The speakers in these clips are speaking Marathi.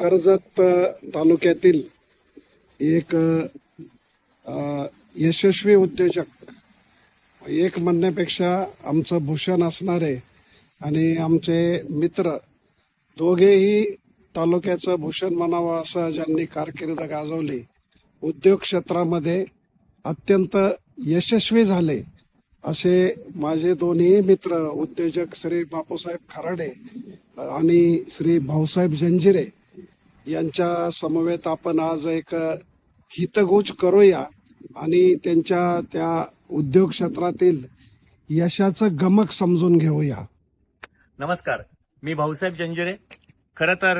कर्जत तालुक्यातील एक यशस्वी उद्योजक, एक म्हणण्यापेक्षा आमचं भूषण असणारे आणि आमचे मित्र, दोघेही तालुक्याचं भूषण म्हणावं असं ज्यांनी कारकीर्द गाजवली, उद्योग क्षेत्रामध्ये अत्यंत यशस्वी झाले असे माझे दोन्ही मित्र उद्योजक श्री बापूसाहेब खराडे आणि श्री भाऊसाहेब जंजिरे यांच्या समवेत आपण आज एक हितगुज करूया आणि त्यांच्या त्या उद्योग क्षेत्रातील यशाचं गमक समजून घेऊया. नमस्कार, मी भाऊसाहेब जंजिरे. खरं तर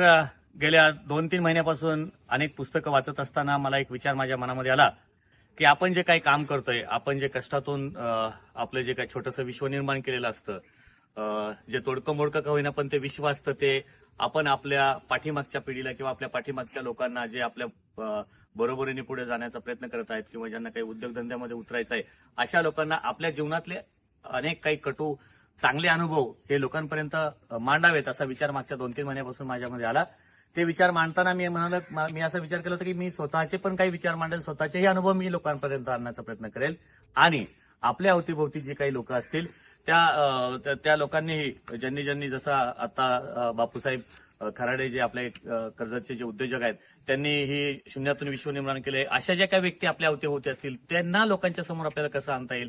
गेल्या 2-3 महिन्यापासून अनेक पुस्तकं वाचत असताना मला एक विचार माझ्या मनामध्ये आला की आपण जे काही काम करतोय, आपण जे कष्टातून आपलं जे काही छोटंसं विश्व निर्माण केलेलं असतं, जे तोडकं मोडकं का होईना पण ते विश्व असतं, ते आपण आपल्या पाठीमागच्या पिढीला किंवा आपल्या पाठीमागच्या लोकांना जे आपल्या बरोबरीने पुढे जाण्याचा प्रयत्न करत आहेत किंवा ज्यांना काही उद्योगधंद्यामध्ये उतरायचं आहे, अशा लोकांना आपल्या जीवनातले अनेक काही कटू चांगले अनुभव हे लोकांपर्यंत मांडावेत असा विचार मागच्या 2-3 महिन्यापासून माझ्यामध्ये आला. ते विचार मांडताना मी असा विचार केला होता की मी स्वतःचे पण काही विचार मांडेल, स्वतःचेही अनुभव मी लोकांपर्यंत आणण्याचा प्रयत्न करेल आणि आपल्या अवतीभोवती जे काही लोक असतील त्या लोकांनीही ज्यांनी जसा आता बापूसाहेब खराडे जे आपले कर्जतचे जे उद्योजक आहेत त्यांनी ही शून्यातून विश्व निर्माण केले, अशा ज्या काही व्यक्ती आपल्या अवतीभोवती असतील त्यांना लोकांच्या समोर आपल्याला कसं आणता येईल.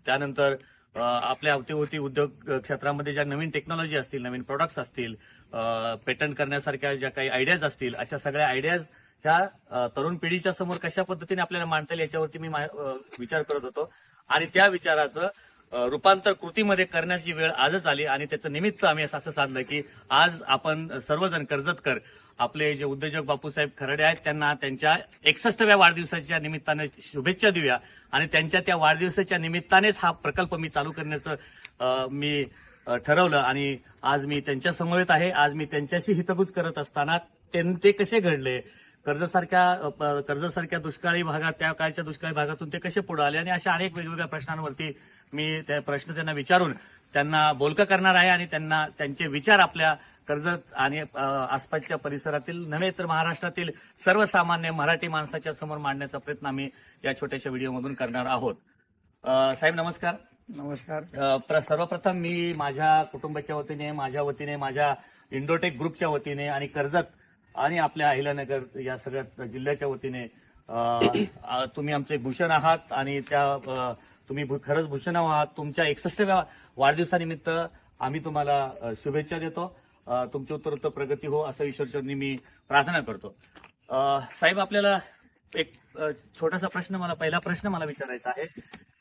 त्यानंतर आपल्या अवतीभोवती उद्योग क्षेत्रामध्ये ज्या नवीन टेक्नॉलॉजी असतील, नवीन प्रोडक्ट्स असतील, पेटंट करण्यासारख्या ज्या काही आयडियाज असतील, अशा सगळ्या आयडियाज ह्या तरुण पिढीच्या समोर कशा पद्धतीने आपल्याला मांडता येईल याच्यावरती मी विचार करत होतो आणि त्या विचाराचं रूपांतर कृतीमध्ये करण्याची वेळ आजच आली आणि त्याचं निमित्त आम्ही असं साधलं की आज आपण सर्वजण कर्जतकर आपले जे उद्योजक बापूसाहेब खराडे आहेत त्यांना त्यांच्या 61व्या वाढदिवसाच्या निमित्ताने शुभेच्छा देऊया आणि त्यांच्या त्या वाढदिवसाच्या निमित्तानेच हा प्रकल्प मी चालू करण्याचं मी ठरवलं आणि आज मी त्यांच्या समवेत आहे. आज मी त्यांच्याशी हितगुज करत असताना ते कसे घडले, कर्जतसारख्या दुष्काळी भागात, त्या काळच्या दुष्काळी भागातून ते कसे पुढे आले आणि अशा अनेक वेगवेगळ्या प्रश्नांवरती मी त्या प्रश्न त्यांना विचारून त्यांना बोलकं करणार आहे आणि त्यांचे विचार आपल्या कर्जत आणि आसपासच्या परिसरातील नव्हे तर महाराष्ट्रातील सर्वसामान्य मराठी माणसाच्या समोर मांडण्याचा प्रयत्न आम्ही या छोट्याशा व्हिडिओमधून करणार आहोत. साहेब नमस्कार. नमस्कार. सर्वप्रथम मी माझ्या कुटुंबाच्या वतीने, माझ्या वतीने, माझ्या इंडोटेक ग्रुपच्या वतीने आणि कर्जत आणि आपल्या अहिल्यानगर या सगळ्या जिल्ह्याच्या वतीने तुम्ही आमचे भूषण आहात आणि तुम्ही खरंच भूषण आहात. तुमच्या 61व्या वाढदिवसानिमित्त आम्ही तुम्हाला शुभेच्छा देतो. तुमची उत्तरोत्तर प्रगती हो असं ईश्वरचरणी मी प्रार्थना करतो. साहेब, आपल्याला एक छोटासा पहिला प्रश्न मला विचारायचा आहे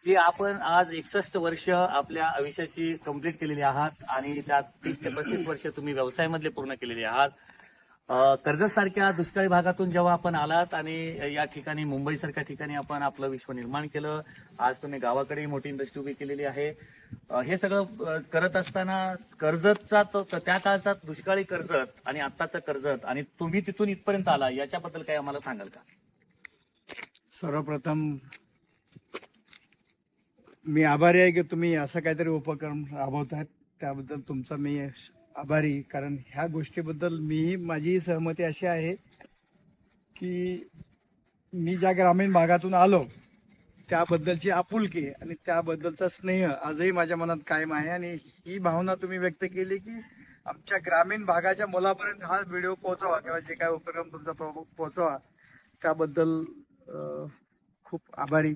की आपण आज 61 वर्ष आपल्या आयुष्याची कंप्लीट केलेली आहात आणि त्यात 30 ते 35 वर्ष तुम्ही व्यवसायामधले पूर्ण केलेली आहात. कर्जत सारख्या दुष्काळी भागातून जेव्हा आपण आलात आणि या ठिकाणी मुंबई सारख्या ठिकाणी आपण आपलं विश्व निर्माण केलं, आज तुम्ही गावाकडेही मोठी इंडस्ट्री उभी केलेली आहे. हे सगळं करत असताना कर्जतचा त्या काळचा दुष्काळी कर्जत आणि आत्ताचा कर्जत आणि तुम्ही तिथून इथपर्यंत आला याच्याबद्दल काही आम्हाला सांगाल का? सर्वप्रथम मी आभारी आहे की तुम्ही असं काहीतरी उपक्रम राबवतायत, त्याबद्दल तुमचा मी आभारी. कारण ह्या गोष्टीबद्दल माझी सहमती अशी आहे की मी ज्या ग्रामीण भागातून आलो त्याबद्दलची आपुलकी आणि त्याबद्दलचा स्नेह आजही माझ्या मनात कायम आहे आणि ही भावना तुम्ही व्यक्त केली की आमच्या ग्रामीण भागाच्या मुलापर्यंत हा व्हिडिओ पोहोचवा किंवा जे काय उपक्रम तुमचा पोहोचवा, त्याबद्दल खूप आभारी.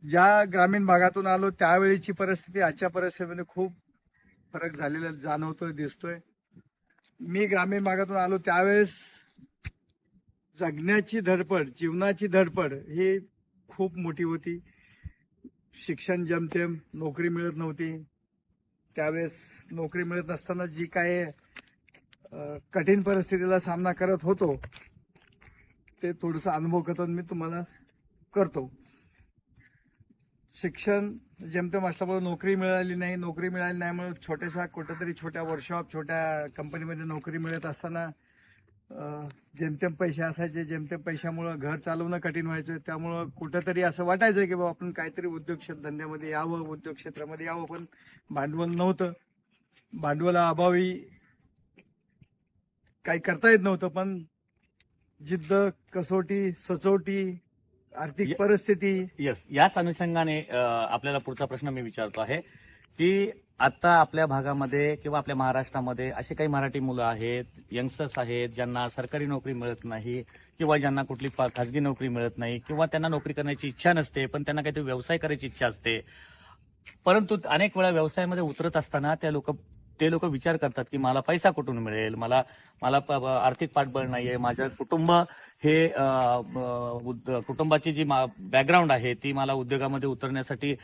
ज्या ग्रामीण भागातून आलो त्यावेळीची परिस्थिती आजच्या परिस्थितीमध्ये खूप फरक झालेला जाणवतोय, दिसतोय. मी ग्रामीण भागातून आलो त्यावेळेस जगण्याची धडपड, जीवनाची धडपड ही खूप मोठी होती. शिक्षण जमतेम, नोकरी मिळत नव्हती. त्यावेळेस नोकरी मिळत नसताना जी काय कठीण परिस्थितीला सामना करत होतो ते थोडंसं अनुभव करून मी तुम्हाला करतो. शिक्षण जेमतेम असल्यामुळे नोकरी मिळाली नाही म्हणून कुठेतरी छोट्या वर्कशॉप, छोट्या कंपनीमध्ये नोकरी मिळत असताना जेमतेम पैसे असायचे. जेमतेम पैशामुळं घर चालवणं कठीण व्हायचं. त्यामुळं कुठेतरी असं वाटायचं की बाबा आपण काहीतरी उद्योग धंद्यामध्ये यावं, उद्योग क्षेत्रामध्ये यावं, पण भांडवल नव्हतं. भांडवला अभावी काही करता येत नव्हतं, पण जिद्द, कसोटी, सचोटी, आर्थिक परिस्थिती. येस, याच अनुषंगाने आपल्याला पुढचा प्रश्न मी विचारतो आहे की आता आपल्या भागामध्ये किंवा आपल्या महाराष्ट्रामध्ये असे काही मराठी मुलं आहेत, यंगस्टर्स आहेत, ज्यांना सरकारी नोकरी मिळत नाही किंवा ज्यांना कुठली खाजगी नोकरी मिळत नाही किंवा त्यांना नोकरी करण्याची इच्छा नसते, पण त्यांना काहीतरी व्यवसाय करायची इच्छा असते. परंतु अनेक वेळा व्यवसायामध्ये उतरत असताना ते लोक विचार करतात की मला पैसा कुठून मिळेल, मला आर्थिक पाठबळ नाहीये, माझं कुटुंब हे कुटुंबाची जी बॅकग्राऊंड आहे ती मला उद्योगामध्ये उतरण्यासाठी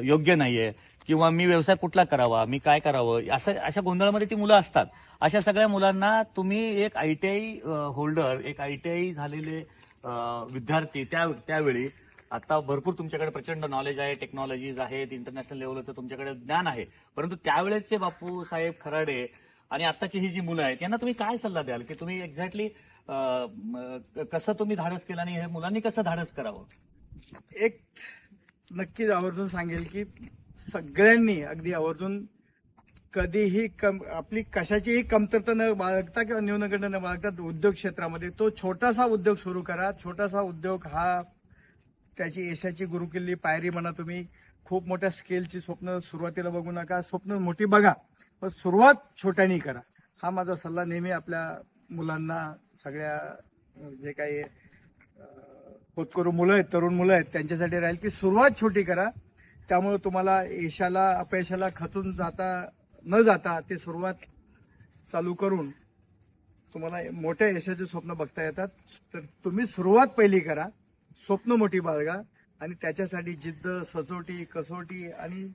योग्य नाहीये, किंवा मी व्यवसाय कुठला करावा, मी काय करावं, अशा गोंधळामध्ये ती मुलं असतात. अशा सगळ्या मुलांना तुम्ही एक आयटीआय होल्डर, एक आयटीआय झालेले विद्यार्थी त्यावेळी, आता भरपूर तुमच्याकडे प्रचंड नॉलेज आहे, टेक्नॉलॉजीज आहेत, इंटरनॅशनल लेवलचं तुमच्याकडे ज्ञान आहे, परंतु त्यावेळेचे बापू साहेब खराडे आणि आत्ताची ही जी मुलं आहेत यांना तुम्ही काय सल्ला द्याल की तुम्ही एक्झॅक्टली कसं तुम्ही धाडस केलं आणि हे मुलांनी कसं धाडस करावं? एक नक्कीच आवर्जून सांगेल की सगळ्यांनी अगदी आवर्जून कधीही आपली कशाचीही कमतरता न बाळगता किंवा न्यूनगंड न बाळगता उद्योग क्षेत्रामध्ये तो छोटासा उद्योग सुरू करा. छोटासा उद्योग हा त्याची यशाची गुरुकिल्ली पायरी म्हणा. तुम्ही खूप मोठ्या स्केलची स्वप्न सुरुवातीला बघू नका, स्वप्न मोठी बघा, पण सुरुवात छोट्यानी करा. हा माझा सल्ला नेहमी आपल्या मुलांना, सगळ्या जे काही होतकरू मुलं आहेत, तरुण मुलं आहेत त्यांच्यासाठी राहील की सुरुवात छोटी करा. त्यामुळे तुम्हाला यशाला अपयशाला खचून न जाता ते सुरुवात चालू करून तुम्हाला मोठ्या यशाचे स्वप्न बघता येतात. तर तुम्ही सुरुवात पहिली करा, स्वप्न मोठी बाळगा आणि त्याच्यासाठी जिद्द, सचोटी, कसोटी आणि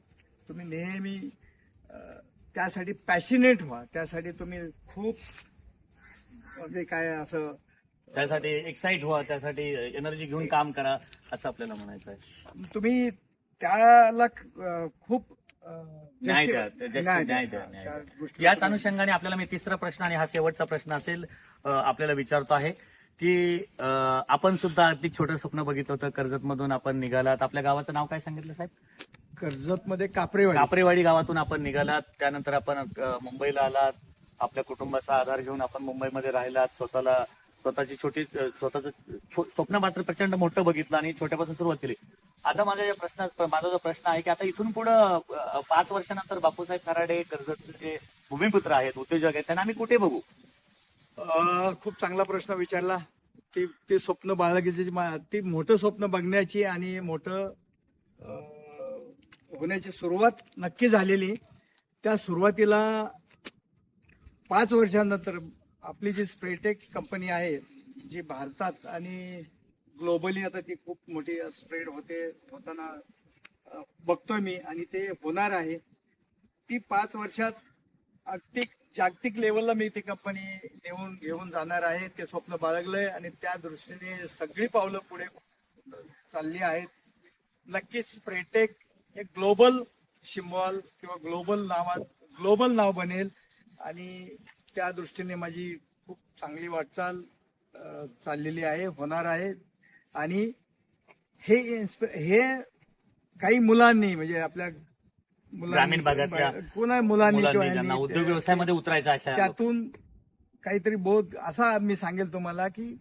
तुम्ही नेहमी त्यासाठी पॅशनेट व्हा. त्यासाठी तुम्ही खूप म्हणजे काय असं त्यासाठी एक्साइट व्हा, त्यासाठी एनर्जी घेऊन काम करा असं आपल्याला म्हणायचं आहे. तुम्ही त्याला खूप न्याय द्या. याच अनुषंगाने आपल्याला मी तिसरा प्रश्न आणि हा शेवटचा प्रश्न असेल आपल्याला विचारतो आहे की आपण सुद्धा अगदी छोटं स्वप्न बघितलं होतं. कर्जतमधून आपण निघालात. आपल्या गावाचं नाव काय सांगितलं साहेब? कर्जतमध्ये कापरेवाडी गावातून आपण निघालात. त्यानंतर आपण मुंबईला आलात. आपल्या कुटुंबाचा आधार घेऊन आपण मुंबईमध्ये राहिलात. स्वतःचं स्वप्न मात्र प्रचंड मोठं बघितलं आणि छोट्यापासून सुरुवात केली. आता माझा जो प्रश्न आहे की आता इथून पुढं 5 वर्षानंतर बापूसाहेब खराडे कर्जतचे भूमिपुत्र आहेत, उद्योजक आहेत, त्यांना आम्ही कुठे बघू? खूप चांगला प्रश्न विचारला. ते स्वप्न बाळगायची, ती मोठं स्वप्न बघण्याची आणि मोठं होण्याची सुरुवात नक्की झालेली. त्या सुरुवातीला 5 वर्षांनंतर आपली जी स्प्रेटेक कंपनी आहे, जी भारतात आणि ग्लोबली आता ती खूप मोठी स्प्रेड होताना बघतोय मी आणि ते होणार आहे. ती 5 वर्षात अगदी जागतिक लेवलला मी ती कंपनी घेऊन जाणार आहे. ते स्वप्न बाळगलंय आणि त्या दृष्टीने सगळी पावलं पुढे चालली आहेत. नक्कीच स्प्रेटेक एक ग्लोबल सिम्बॉल किंवा ग्लोबल नाव बनेल आणि त्या दृष्टीने माझी खूप चांगली वाटचाल चाललेली आहे, होणार आहे. आणि हे काही मुलांनी म्हणजे आपल्या ग्रामीण भागातल्या कोणा मुलांनी ज्यांना उद्योग व्यवसायामध्ये उतरायचा अशा त्यातून काहीतरी बोध असा मी सांगेल तुम्हाला की